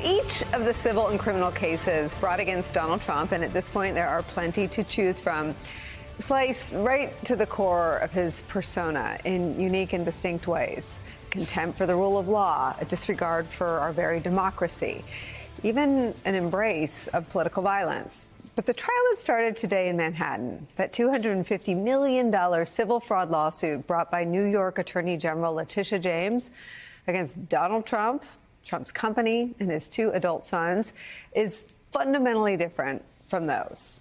Each of the civil and criminal cases brought against Donald Trump, and at this point there are plenty to choose from, slice right to the core of his persona in unique and distinct ways. Contempt for the rule of law, a disregard for our very democracy, even an embrace of political violence. But the trial that started today in Manhattan, that $250 million civil fraud lawsuit brought by New York Attorney General Letitia James against Donald Trump, Trump's company, and his two adult sons, is fundamentally different from those.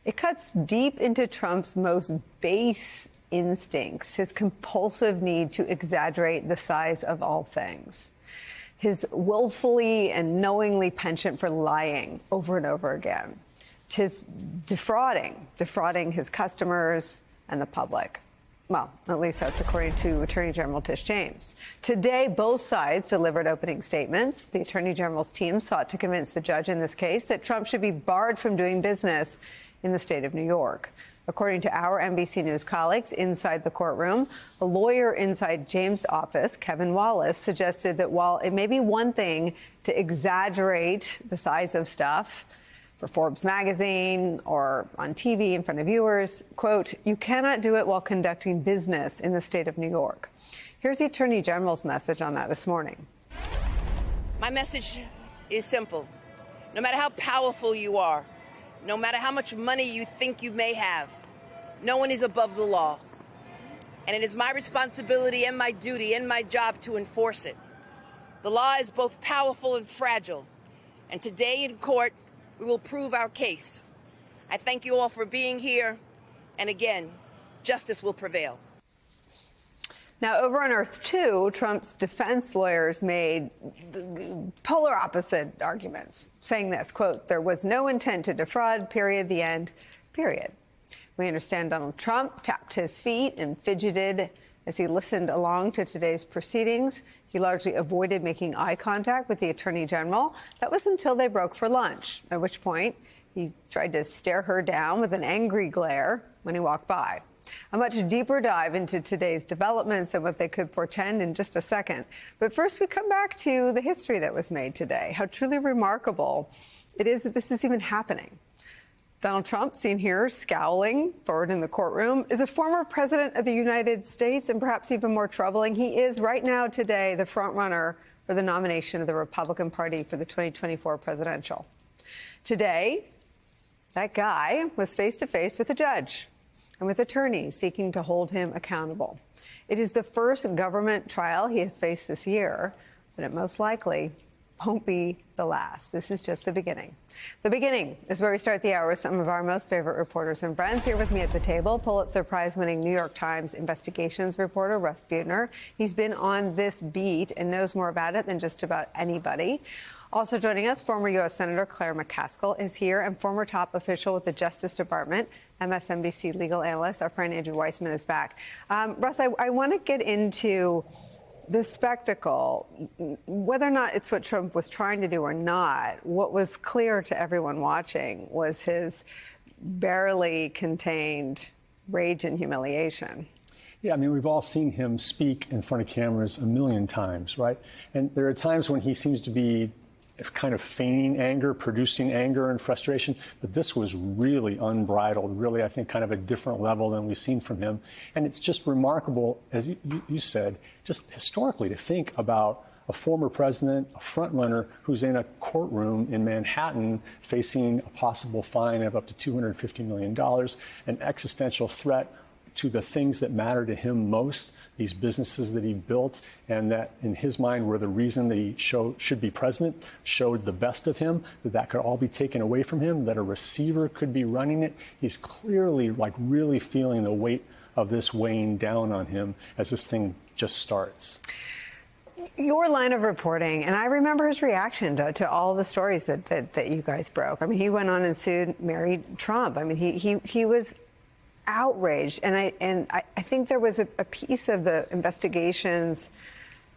It cuts deep into Trump's most base instincts, his compulsive need to exaggerate the size of all things, his willfully and knowingly penchant for lying over and over again, his defrauding his customers and the public. Well, at least that's according to Attorney General Tish James. Today, both sides delivered opening statements. The Attorney General's team sought to convince the judge in this case that Trump should be barred from doing business in the state of New York. According to our NBC News colleagues inside the courtroom, a lawyer inside James' office, Kevin Wallace, suggested that while it may be one thing to exaggerate the size of stuff for Forbes magazine or on TV in front of viewers, quote, you cannot do it while conducting business in the state of New York. Here's the Attorney General's message on that this morning. My message is simple. No matter how powerful you are, no matter how much money you think you may have, no one is above the law. And it is my responsibility and my duty and my job to enforce it. The law is both powerful and fragile. And today in court, we will prove our case. I thank you all for being here. And again, justice will prevail. Now, over on Earth 2, Trump's defense lawyers made polar opposite arguments, saying this, quote, there was no intent to defraud, period, the end, period. We understand Donald Trump tapped his feet and fidgeted as he listened along to today's proceedings. He largely avoided making eye contact with the Attorney General. That was until they broke for lunch, at which point he tried to stare her down with an angry glare when he walked by. A much deeper dive into today's developments and what they could portend in just a second. But first, we come back to the history that was made today, how truly remarkable it is that this is even happening. Donald Trump, seen here scowling forward in the courtroom, is a former president of the United States, and perhaps even more troubling, he is right now today the frontrunner for the nomination of the Republican Party for the 2024 presidential. Today, that guy was face to face with a judge and with attorneys seeking to hold him accountable. It is the first government trial he has faced this year, but it most likely won't be the last. This is just the beginning. The beginning is where we start the hour with some of our most favorite reporters and friends. Here with me at the table, Pulitzer Prize-winning New York Times investigations reporter Russ Buettner. He's been on this beat and knows more about it than just about anybody. Also joining us, former U.S. Senator Claire McCaskill is here, and former top official with the Justice Department, MSNBC legal analyst, our friend Andrew Weissmann is back. Russ, I want to get into the spectacle, whether or not it's what Trump was trying to do or not. What was clear to everyone watching was his barely contained rage and humiliation. Yeah, I mean, we've all seen him speak in front of cameras a million times, right? And there are times when he seems to be kind of feigning anger, producing anger and frustration. But this was really unbridled, really, I think, kind of a different level than we've seen from him. And it's just remarkable, as you said, just historically to think about a former president, a frontrunner who's in a courtroom in Manhattan facing a possible fine of up to $250 million, an existential threat to the things that matter to him most, these businesses that he built, and that in his mind were the reason that he should be president, showed the best of him, that could all be taken away from him, that a receiver could be running it. He's clearly really feeling the weight of this weighing down on him as this thing just starts. Your line of reporting, and I remember his reaction to all the stories that you guys broke. I mean, he went on and sued Mary Trump. I mean, he was outraged, and I think there was a piece of the investigations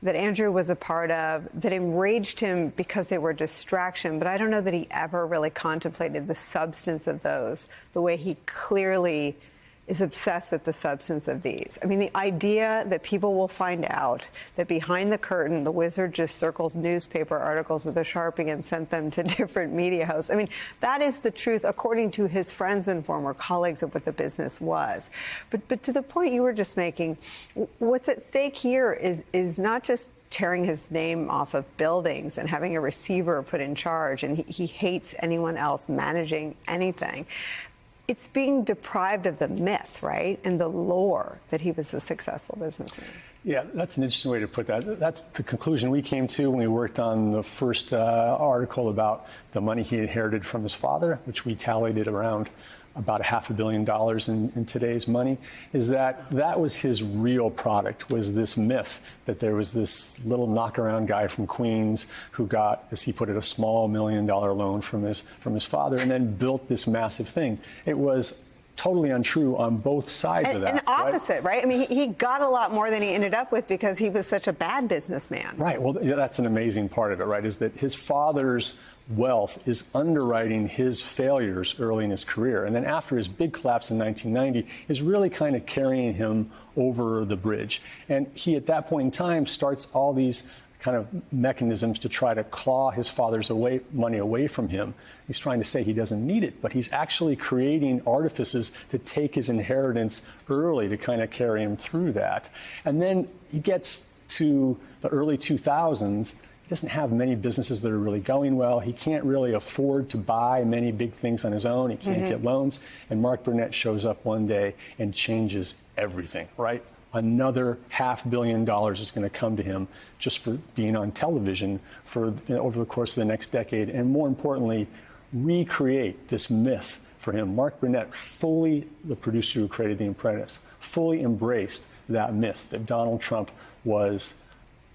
that Andrew was a part of that enraged him because they were distraction, but I don't know that he ever really contemplated the substance of those the way he clearly is obsessed with the substance of these. I mean, the idea that people will find out that behind the curtain, the wizard just circles newspaper articles with a Sharpie and sent them to different media houses. I mean, that is the truth, according to his friends and former colleagues, of what the business was. But to the point you were just making, what's at stake here is not just tearing his name off of buildings and having a receiver put in charge, and he hates anyone else managing anything. It's being deprived of the myth, right, and the lore that he was a successful businessman. Yeah, that's an interesting way to put that. That's the conclusion we came to when we worked on the first article about the money he inherited from his father, which we tallied at around about $500 million in today's money, is that was his real product, was this myth that there was this little knockaround guy from Queens who got, as he put it, a small $1 million loan from his father, and then built this massive thing. It was totally untrue on both sides of that. And opposite, right? I mean, he got a lot more than he ended up with because he was such a bad businessman. Right. Well, that's an amazing part of it, right, is that his father's wealth is underwriting his failures early in his career. And then after his big collapse in 1990 is really kind of carrying him over the bridge. And he, at that point in time, starts all these kind of mechanisms to try to claw his father's money away from him. He's trying to say he doesn't need it, but he's actually creating artifices to take his inheritance early to kind of carry him through that. And then he gets to the early 2000s. He doesn't have many businesses that are really going well. He can't really afford to buy many big things on his own. He can't get loans. And Mark Burnett shows up one day and changes everything, right? Another $500 million is going to come to him just for being on television for over the course of the next decade, and more importantly, recreate this myth for him. Mark Burnett, the producer who created The Apprentice, fully embraced that myth that Donald Trump was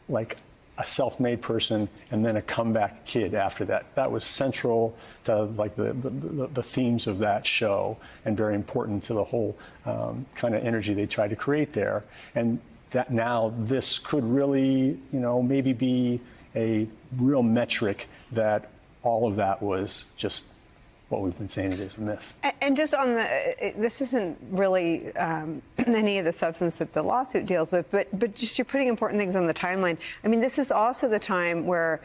like a self-made person and then a comeback kid after that. That was central to like the themes of that show and very important to the whole kind of energy they tried to create there. And that now this could really, maybe be a real metric that all of that was just what we've been saying it is, a myth. And just on this isn't really any of the substance that the lawsuit deals with, but just you're putting important things on the timeline. I mean, this is also the time where,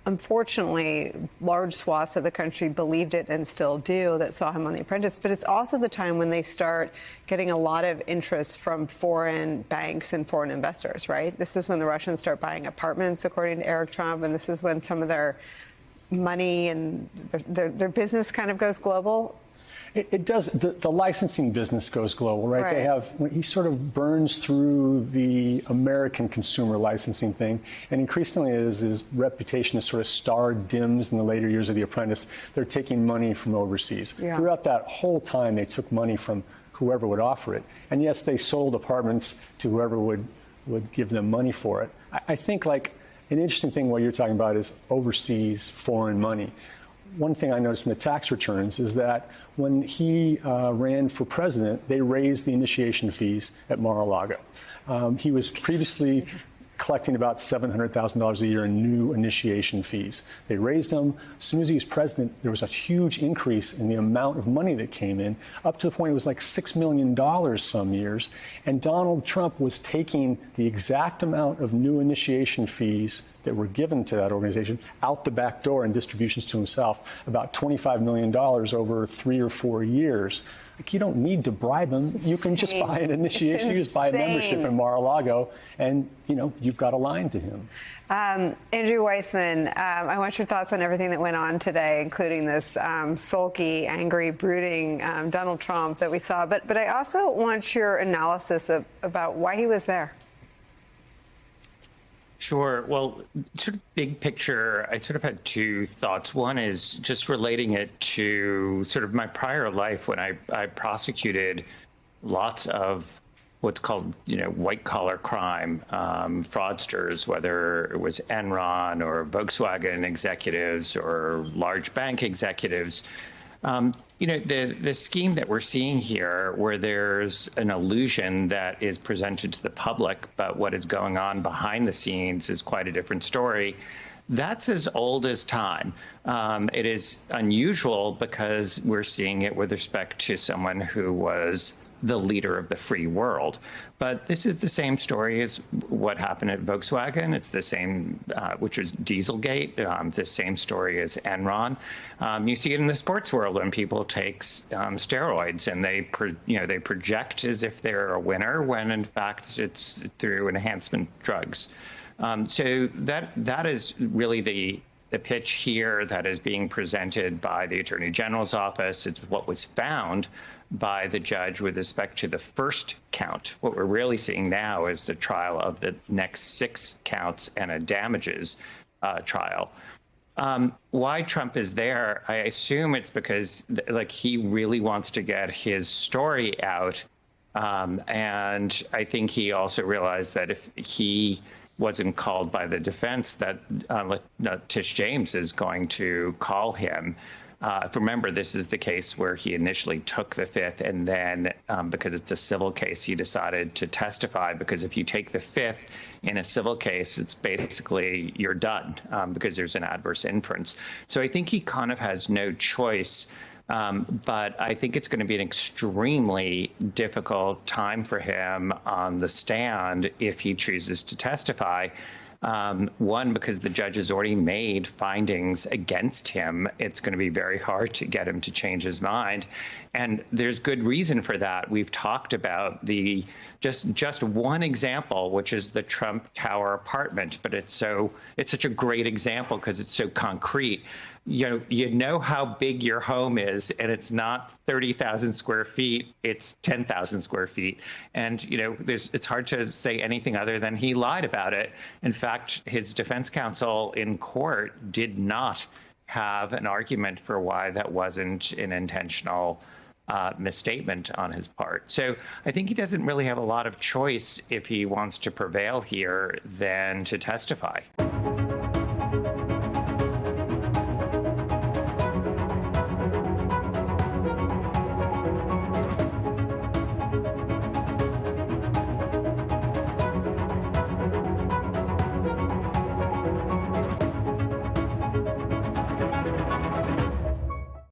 unfortunately, large swaths of the country believed it and still do that saw him on The Apprentice. But it's also the time when they start getting a lot of interest from foreign banks and foreign investors, right? This is when the Russians start buying apartments, according to Eric Trump, and this is when some of their money and their business kind of goes global. It does. The licensing business goes global, right? They have, he sort of burns through the American consumer licensing thing, and increasingly as his reputation as sort of star dims in the later years of The Apprentice, they're taking money from overseas. Yeah. Throughout that whole time, they took money from whoever would offer it. And yes, they sold apartments to whoever would give them money for it. I think like an interesting thing what you're talking about is overseas foreign money. One thing I noticed in the tax returns is that when he ran for president, they raised the initiation fees at Mar-a-Lago. He was previously collecting about $700,000 a year in new initiation fees. They raised them. As soon as he was president, there was a huge increase in the amount of money that came in, up to the point it was like $6 million some years. And Donald Trump was taking the exact amount of new initiation fees that were given to that organization out the back door in distributions to himself, about $25 million over 3 or 4 years. Like, you don't need to bribe them. You can just buy an initiation. You just buy a membership in Mar-a-Lago, and you've got a line to him. Andrew Weissmann, I want your thoughts on everything that went on today, including this sulky, angry, brooding Donald Trump that we saw. But I also want your analysis about why he was there. Sure. Well, sort of big picture, I sort of had two thoughts. One is just relating it to sort of my prior life when I prosecuted lots of what's called, white collar crime, fraudsters, whether it was Enron or Volkswagen executives or large bank executives. The scheme that we're seeing here, where there's an illusion that is presented to the public, but what is going on behind the scenes is quite a different story. That's as old as time. It is unusual because we're seeing it with respect to someone who was the leader of the free world. But this is the same story as what happened at Volkswagen. It's the same, which was Dieselgate. It's the same story as Enron. You see it in the sports world when people take steroids and they project as if they're a winner when in fact it's through enhancement drugs. So that is really the pitch here that is being presented by the Attorney General's office. It's what was found by the judge with respect to the first count. What we're really seeing now is the trial of the next 6 counts and a damages trial. Why Trump is there, I assume it's because he really wants to get his story out. And I think he also realized that if he wasn't called by the defense, that Tish James is going to call him. Remember, this is the case where he initially took the Fifth, and then because it's a civil case, he decided to testify, because if you take the Fifth in a civil case, it's basically you're done because there's an adverse inference. So I think he kind of has no choice. But I think it's going to be an extremely difficult time for him on the stand if he chooses to testify. One, because the judge has already made findings against him. It's going to be very hard to get him to change his mind. And there's good reason for that. We've talked about just one example, which is the Trump Tower apartment. But it's such a great example because it's so concrete. You know how big your home is, and it's not 30,000 square feet, it's 10,000 square feet. And, it's hard to say anything other than he lied about it. In fact, his defense counsel in court did not have an argument for why that wasn't an intentional misstatement on his part. So I think he doesn't really have a lot of choice if he wants to prevail here than to testify.